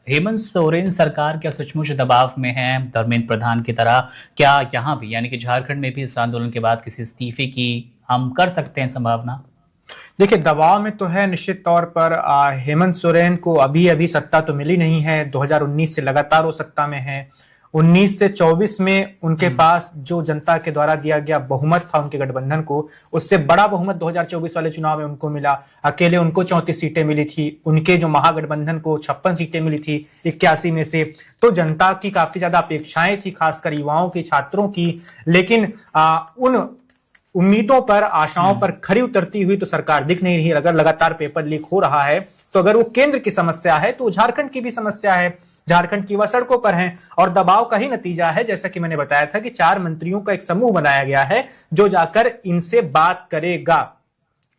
हेमंत सोरेन सरकार क्या सचमुच दबाव में है धर्मेंद्र प्रधान की तरह? क्या यहाँ भी यानी कि झारखंड में भी इस आंदोलन के बाद किसी इस्तीफे की हम कर सकते हैं संभावना? देखिए, दबाव में तो है निश्चित तौर पर। हेमंत सोरेन को अभी अभी सत्ता तो मिली नहीं है। 2019 से लगातार वो सत्ता में है। 19 से 24 में उनके पास जो जनता के द्वारा दिया गया बहुमत था उनके गठबंधन को, उससे बड़ा बहुमत 2024 वाले चुनाव में उनको मिला। अकेले उनको 34 सीटें मिली थी, उनके जो महागठबंधन को 56 सीटें मिली थी 81 में से। तो जनता की काफी ज्यादा अपेक्षाएं थी, खासकर युवाओं की, छात्रों की। लेकिन उन उम्मीदों पर, आशाओं पर खरी उतरती हुई तो सरकार दिख नहीं रही। अगर लगातार पेपर लीक हो रहा है तो अगर वो केंद्र की समस्या है तो झारखंड की भी समस्या है। झारखंड की वह सड़कों पर हैं और दबाव का ही नतीजा है, जैसा कि मैंने बताया था, कि 4 मंत्रियों का एक समूह बनाया गया है जो जाकर इनसे बात करेगा।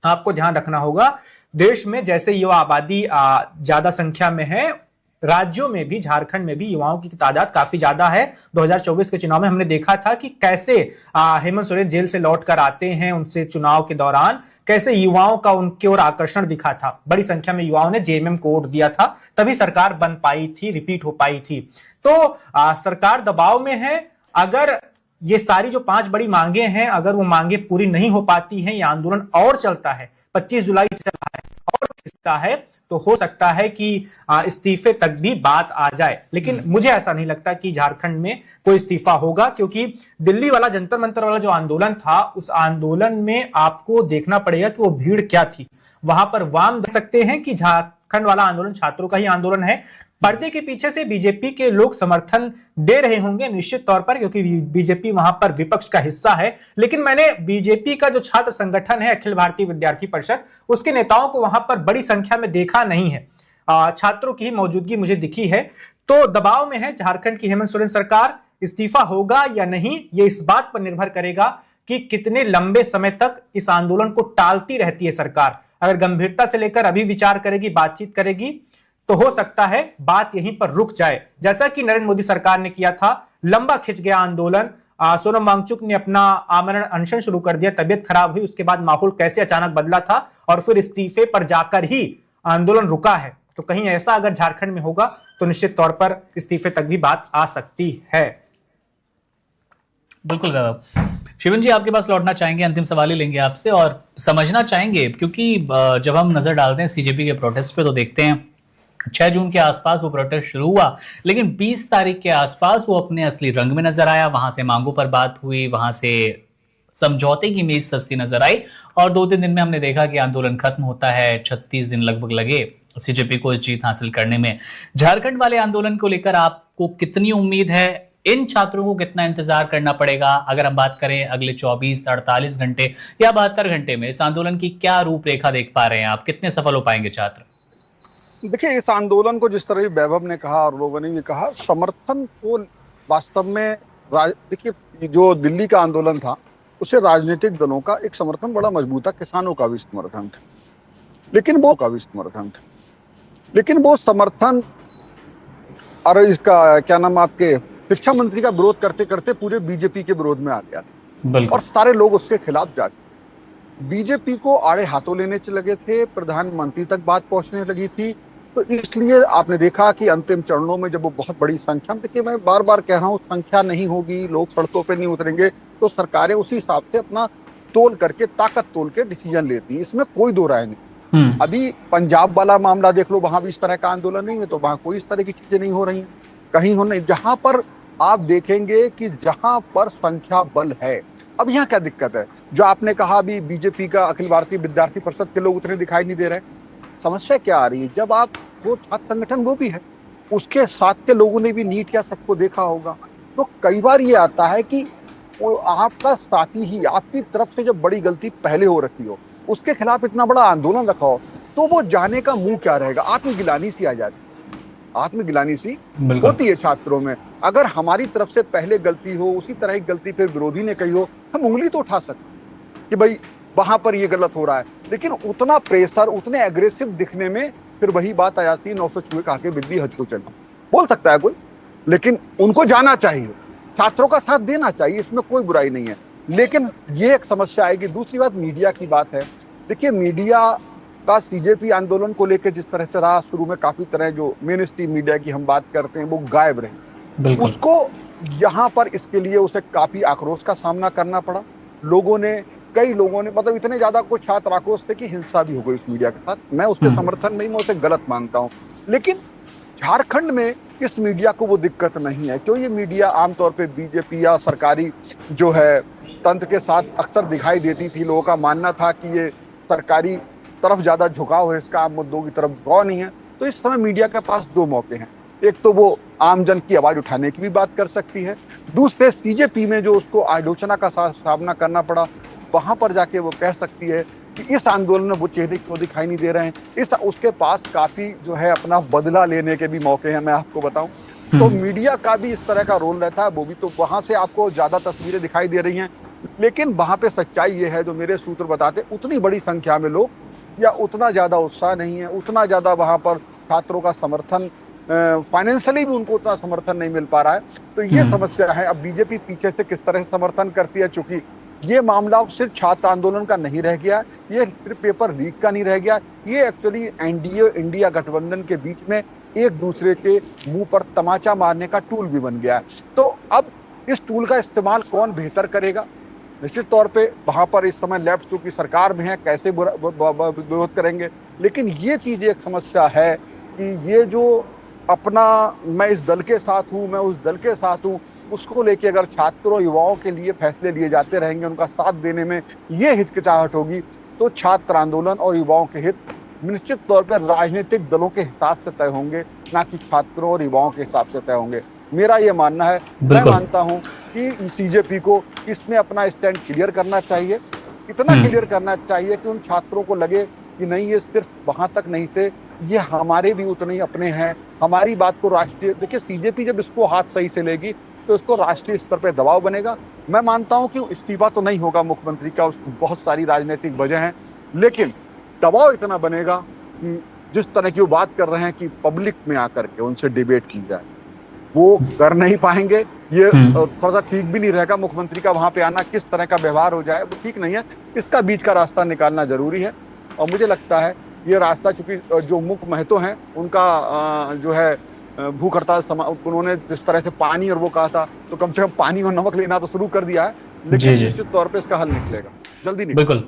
आपको ध्यान रखना होगा, देश में जैसे युवा आबादी ज्यादा संख्या में है, राज्यों में भी, झारखंड में भी युवाओं की तादाद काफी ज्यादा है। 2024 के चुनाव में हमने देखा था कि कैसे हेमंत सोरेन जेल से लौट कर आते हैं, उनसे चुनाव के दौरान कैसे युवाओं का उनकी ओर आकर्षण दिखा था। बड़ी संख्या में युवाओं ने जेएमएम को वोट दिया था, तभी सरकार बन पाई थी, रिपीट हो पाई थी। तो सरकार दबाव में है। अगर ये सारी जो 5 बड़ी मांगे हैं, अगर वो मांगे पूरी नहीं हो पाती हैं, ये आंदोलन और चलता है, 25 जुलाई से चला है और खिंचता है, तो हो सकता है कि इस्तीफे तक भी बात आ जाए। लेकिन मुझे ऐसा नहीं लगता कि झारखंड में कोई इस्तीफा होगा, क्योंकि दिल्ली वाला जंतर मंतर वाला जो आंदोलन था, उस आंदोलन में आपको देखना पड़ेगा कि वो भीड़ क्या थी। वहां पर वाम देख सकते हैं कि झारखंड वाला आंदोलन छात्रों का ही आंदोलन है। पर्दे के पीछे से बीजेपी के लोग समर्थन दे रहे होंगे निश्चित तौर पर, क्योंकि बीजेपी वहां पर विपक्ष का हिस्सा है। लेकिन मैंने बीजेपी का जो छात्र संगठन है, अखिल भारतीय विद्यार्थी परिषद, उसके नेताओं को वहां पर बड़ी संख्या में देखा नहीं है। छात्रों की ही मौजूदगी मुझे दिखी है। तो दबाव में है झारखंड की हेमंत सोरेन सरकार। इस्तीफा होगा या नहीं, ये इस बात पर निर्भर करेगा कि कितने लंबे समय तक इस आंदोलन को टालती रहती है सरकार। अगर गंभीरता से लेकर अभी विचार करेगी, बातचीत करेगी, तो हो सकता है बात यहीं पर रुक जाए, जैसा कि नरेंद्र मोदी सरकार ने किया था। लंबा खिंच गया आंदोलन। सोनम वांगचुक ने अपना आमरण अनशन शुरू कर दिया, तबियत खराब हुई, उसके बाद माहौल कैसे अचानक बदला था और फिर इस्तीफे पर जाकर ही आंदोलन रुका है। तो कहीं ऐसा अगर झारखंड में होगा तो निश्चित तौर पर इस्तीफे तक भी बात आ सकती है। बिल्कुल वैभव। शिवन जी, आपके पास लौटना चाहेंगे, अंतिम सवाल ही लेंगे आपसे और समझना चाहेंगे, क्योंकि जब हम नजर डालते हैं सीजेपी के प्रोटेस्ट पे तो देखते हैं 6 जून के आसपास वो प्रोटेस्ट शुरू हुआ, लेकिन 20 तारीख के आसपास वो अपने असली रंग में नजर आया। वहां से मांगों पर बात हुई, वहां से समझौते की मेज सस्ती नजर आई और 2-3 दिन में हमने देखा कि आंदोलन खत्म होता है। 36 दिन लगभग लगे सीजेपी को इस जीत हासिल करने में। झारखंड वाले आंदोलन को लेकर आपको कितनी उम्मीद है? इन छात्रों को कितना इंतजार करना पड़ेगा? अगर हम बात करें अगले 24, 48 घंटे या 72 घंटे में इस आंदोलन की क्या रूपरेखा देख पा रहे हैं आप? कितने सफल हो पाएंगे छात्र? देखिए, इस आंदोलन को जिस तरह वैभव ने कहा और लोगों ने भी कहा, समर्थन को वास्तव में देखिए, जो दिल्ली का आंदोलन था उसे राजनीतिक दलों का एक समर्थन बड़ा मजबूत था, किसानों का भी समर्थन था, लेकिन वो समर्थन और इसका क्या नाम, आपके शिक्षा मंत्री का विरोध करते करते पूरे बीजेपी के विरोध में आ गया था और सारे लोग उसके खिलाफ जाके बीजेपी को आड़े हाथों लेने लगे थे। प्रधानमंत्री तक बात पहुंचने लगी थी। तो इसलिए आपने देखा कि अंतिम चरणों में जब वो बहुत बड़ी संख्या में, देखिए मैं बार बार कह रहा हूँ, संख्या नहीं होगी, लोग सड़कों पे नहीं उतरेंगे, तो सरकारें उसी हिसाब से अपना तोल करके, ताकत तोल के डिसीजन लेती है, इसमें कोई दो राय नहीं। अभी पंजाब वाला मामला देख लो, वहां भी इस तरह का आंदोलन नहीं है, तो वहां कोई इस तरह की चीजें नहीं हो रही है, कहीं हो नहीं। जहां पर आप देखेंगे कि जहां पर संख्या बल है, अब यहाँ क्या दिक्कत है, जो आपने कहा अभी बीजेपी का अखिल भारतीय विद्यार्थी परिषद के लोग उतने दिखाई नहीं दे रहे। समस्या क्या आ रही है, जब आप वो छात्र संगठन वो भी है, उसके साथ के लोगों ने भी नीट या सबको देखा होगा, तो कई बार ये आता है कि वो आपका साथी ही आपकी तरफ से जब बड़ी गलती पहले हो रखी हो, उसके खिलाफ इतना बड़ा आंदोलन रखा हो, तो वो जाने का मुंह क्या रहेगा। आत्मगिलानी सी आ जाती, आत्मगिलानी सी होती है छात्रों में। अगर हमारी तरफ से पहले गलती हो, उसी तरह की गलती फिर विरोधी ने कही हो, हम उंगली तो उठा सकते कि भाई वहां पर ये गलत हो रहा है, लेकिन उतना प्रेशर, उतने एग्रेसिव दिखने में फिर वही बात आ जाती है, 900 चूहे खा के बिल्ली हज को चली, बोल सकता है कोई, लेकिन उनको जाना चाहिए, छात्रों का साथ देना चाहिए, इसमें कोई बुराई नहीं है। लेकिन ये एक समस्या आएगी। दूसरी बात मीडिया की बात है। देखिए, मीडिया का सीजेपी आंदोलन को लेकर जिस तरह से रहा, शुरू में काफी तरह जो मेन स्ट्रीम मीडिया की हम बात करते हैं वो गायब रही, उसको यहाँ पर इसके लिए उसे काफी आक्रोश का सामना करना पड़ा। कई लोगों ने मतलब इतने ज्यादा कुछ छात्र आक्रोश थे कि हिंसा भी हो गई उस मीडिया के साथ। मैं उसके समर्थन में ही, मैं उसे गलत मानता हूँ, लेकिन झारखंड में इस मीडिया को वो दिक्कत नहीं है। क्यों? ये मीडिया आमतौर पे बीजेपी या सरकारी जो है तंत्र के साथ अक्सर दिखाई देती थी। लोगों का मानना था कि ये सरकारी तरफ ज्यादा झुकाव है, इसका आम मुद्दों की तरफ झुकाव नहीं है। तो इस समय मीडिया के पास दो मौके हैं, एक तो वो आम जन की आवाज उठाने की भी बात कर सकती है, दूसरे सीजेपी में जो उसको आलोचना का सामना करना पड़ा, वहां पर जाके वो कह सकती है कि इस आंदोलन में वो चेहरे क्यों दिखाई नहीं दे रहे हैं। उसके पास काफी जो है अपना बदला लेने के भी मौके हैं, मैं आपको बताऊं तो मीडिया का भी इस तरह का रोल रहता है। वो भी तो वहां से आपको ज्यादा तस्वीरें दिखाई दे रही हैं, लेकिन वहां पे सच्चाई ये है जो मेरे सूत्र बताते, उतनी बड़ी संख्या में लोग या उतना ज्यादा उत्साह नहीं है, उतना ज्यादा वहां पर छात्रों का समर्थन, फाइनेंशियली भी उनको उतना समर्थन नहीं मिल पा रहा है। तो ये समस्या है। अब बीजेपी पीछे से किस तरह से समर्थन करती है, चूंकि ये मामला सिर्फ छात्र आंदोलन का नहीं रह गया, ये सिर्फ पेपर लीक का नहीं रह गया, ये एक्चुअली एनडीए इंडिया गठबंधन के बीच में एक दूसरे के मुंह पर तमाचा मारने का टूल भी बन गया है। तो अब इस टूल का इस्तेमाल कौन बेहतर करेगा? निश्चित तौर पे वहां पर इस समय लेफ्ट की सरकार में है, कैसे विरोध करेंगे। लेकिन ये चीज एक समस्या है कि ये जो अपना मैं इस दल के साथ हूँ, मैं उस दल के साथ हूँ, उसको लेके अगर छात्रों युवाओं के लिए फैसले लिए जाते रहेंगे, उनका साथ देने में ये हिचकिचाहट होगी, तो छात्र आंदोलन और युवाओं के हित निश्चित तौर पर राजनीतिक दलों के हिसाब से तय होंगे, ना कि छात्रों और युवाओं के हिसाब से तय होंगे। मेरा ये मानना है। मैं मानता हूँ कि सीजेपी को इसमें अपना स्टैंड क्लियर करना चाहिए, इतना क्लियर करना चाहिए कि उन छात्रों को लगे कि नहीं, ये सिर्फ वहां तक नहीं थे, ये हमारे भी उतने ही अपने हैं। हमारी बात को राष्ट्रीय, देखिए सीजेपी जब इसको हाथ सही से लेगी तो इसको राष्ट्रीय स्तर पर दबाव बनेगा। मैं मानता हूं कि इस्तीफा तो नहीं होगा मुख्यमंत्री का, उसकी बहुत सारी राजनीतिक वजह हैं, लेकिन दबाव इतना बनेगा कि जिस तरह की वो बात कर रहे हैं कि पब्लिक में आकर के उनसे डिबेट की जाए, वो कर नहीं पाएंगे। ये थोड़ा सा ठीक भी नहीं रहेगा मुख्यमंत्री का वहां पे आना, किस तरह का व्यवहार हो जाए वो ठीक नहीं है। इसका बीच का रास्ता निकालना जरूरी है, और मुझे लगता है ये रास्ता, चूंकि जो मुख्य महतो हैं उनका जो है भूख हड़ताल, उन्होंने जिस तरह से पानी और वो कहा था, तो कम से कम पानी और नमक लेना तो शुरू कर दिया है, लेकिन निश्चित तौर पे इसका हल निकलेगा, जल्दी निकलेगा। बिल्कुल।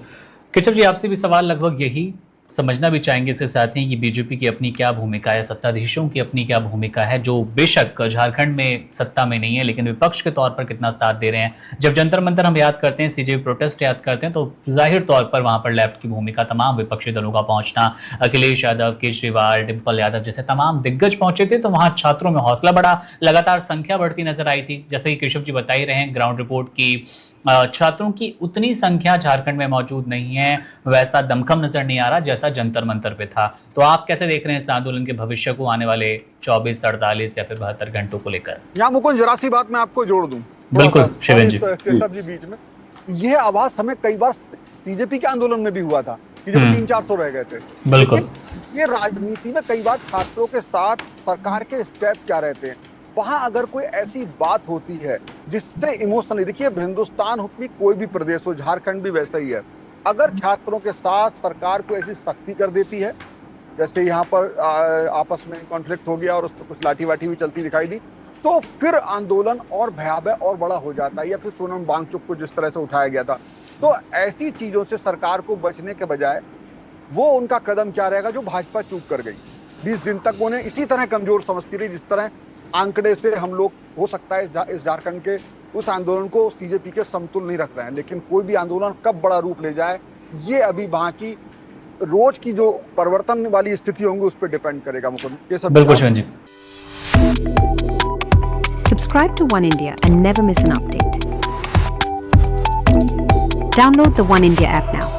केशव जी, आपसे भी सवाल लगभग यही समझना भी चाहेंगे इसके साथ ही कि बीजेपी की अपनी क्या भूमिका है, सत्ताधीशों की अपनी क्या भूमिका है, जो बेशक झारखंड में सत्ता में नहीं है लेकिन विपक्ष के तौर पर कितना साथ दे रहे हैं। जब जंतर मंतर हम याद करते हैं, सीजेपी प्रोटेस्ट याद करते हैं, तो जाहिर तौर पर वहां पर लेफ्ट की भूमिका, तमाम विपक्षी दलों का पहुंचना, अखिलेश यादव, केजरीवाल, डिम्पल यादव जैसे तमाम दिग्गज पहुंचे थे, तो वहां छात्रों में हौसला बढ़ा, लगातार संख्या बढ़ती नजर आई थी। जैसे कि केशव जी बता ही रहे हैं, ग्राउंड रिपोर्ट की छात्रों की उतनी संख्या झारखंड में मौजूद नहीं है, वैसा दमखम नजर नहीं आ रहा जैसा जंतर मंतर पे था। तो आप कैसे देख रहे हैं इस आंदोलन के भविष्य को आने वाले 24, 48 या फिर 72 घंटों को लेकर? यहाँ मुकुंद, जरा सी बात मैं आपको जोड़ दूं। बिल्कुल शिवेन जी। बीच में यह आवाज हमें कई बार सीजेपी के आंदोलन में भी हुआ था कि जब 300-400 रह गए थे। बिल्कुल। ये राजनीति में कई बार छात्रों के साथ सरकार के स्टेप क्या रहते हैं, वहां अगर कोई ऐसी बात होती है जिससे इमोशनली, देखिए हिंदुस्तान हो कोई भी प्रदेश हो, झारखंड भी वैसा ही है, अगर छात्रों के साथ सरकार को ऐसी सख्ती कर देती है, जैसे यहाँ पर आपस में कॉन्फ्लिक्ट हो गया और उस पर कुछ लाठी वाठी भी चलती दिखाई दी, तो फिर आंदोलन और भयावह और बड़ा हो जाता है। या फिर सोनम वांगचुक को जिस तरह से उठाया गया था, तो ऐसी चीजों से सरकार को बचने के बजाय वो उनका कदम क्या रहेगा जो भाजपा चूक कर गई। 20 दिन तक उन्हें इसी तरह कमजोर समझती रही, जिस तरह आंकड़े से हम लोग हो सकता है इस झारखंड के उस आंदोलन को सीजेपी के समतुल नहीं रख रहे हैं, लेकिन कोई भी आंदोलन कब बड़ा रूप ले जाए, ये अभी वहां की रोज की जो परिवर्तन वाली स्थिति होंगी उस पर डिपेंड करेगा। बिल्कुल शिवेन जी। Subscribe to One India and never miss an update. Download the One India app now.